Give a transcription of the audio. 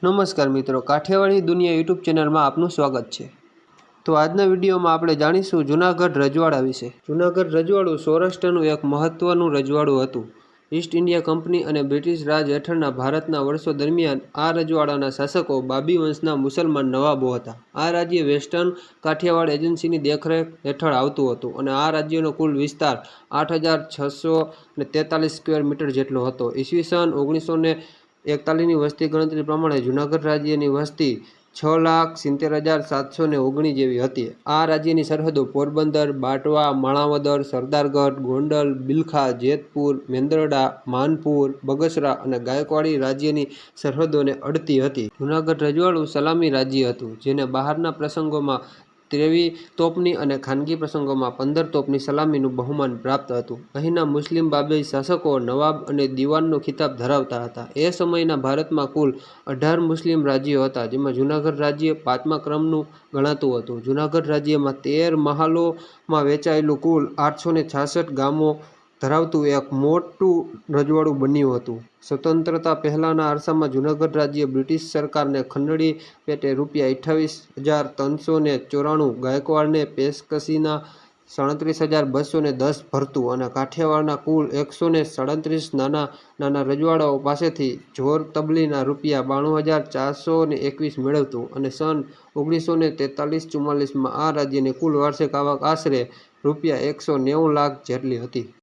નમસ્કાર મિત્રો, કાઠિયાવાડી દુનિયા યુટ્યુબ ચેનલમાં આપનું સ્વાગત છે। તો આજના વિડીયોમાં આપણે જાણીશું જૂનાગઢ રજવાડા વિશે। જૂનાગઢ રજવાડું સૌરાષ્ટ્રનું એક મહત્વનું રજવાડું હતું। ઈસ્ટ ઇન્ડિયા કંપની અને બ્રિટિશ રાજ હેઠળના ભારતના વર્ષો દરમિયાન આ રજવાડાના શાસકો બાબી વંશના મુસલમાન નવાબો હતા। આ રાજ્ય વેસ્ટર્ન કાઠિયાવાડ એજન્સીની દેખરેખ હેઠળ આવતું હતું અને આ રાજ્યનો કુલ વિસ્તાર 8643 સ્ક્વેર મીટર જેટલો હતો। ઈસવીસન 1941ની વસ્તી ગણતરી પ્રમાણે જૂનાગઢ રાજ્યની વસ્તી 6,70,719 જેવી હતી। આ રાજ્યની સરહદો પોરબંદર, બાટવા, માણાવદર, સરદારગઢ, ગોંડલ, બિલખા, જેતપુર, મેંદરડા, માનપુર, બગસરા અને ગાયકવાડી રાજ્યની સરહદોને અડતી હતી। જૂનાગઢ રજવાડું સલામી રાજ્ય હતું, જેને બહારના પ્રસંગોમાં 23 તોપની અને ખાનગી પ્રસંગોમાં 15 તોપની સલામીનું બહુમાન પ્રાપ્ત હતું। અહીંના મુસ્લિમ બાબેઈ શાસકો નવાબ અને દિવાનનો ખિતાબ ધરાવતા હતા। એ સમયના ભારતમાં કુલ 18 મુસ્લિમ રાજ્યો હતા, જેમાં જૂનાગઢ રાજ્ય 5મા ક્રમનું ગણાતું હતું। જૂનાગઢ રાજ્યમાં 13 મહાલોમાં વહેંચાયેલું કુલ 866 ગામો ધરાવતું એક મોટું રજવાડું બન્યું હતું। સ્વતંત્રતા પહેલાંના અરસામાં જૂનાગઢ રાજ્ય બ્રિટિશ સરકારને ખંડણી પેટે ₹28,394, ગાયકવાડને પેશકશીના 37,210 ભરતું અને કાઠિયાવાડના કુલ 137 નાના નાના રજવાડાઓ પાસેથી જોર તબલીના ₹92,421 મેળવતું અને સન 1943-44માં આ રાજ્યની કુલ વાર્ષિક આવક આશરે ₹190 લાખ જેટલી હતી।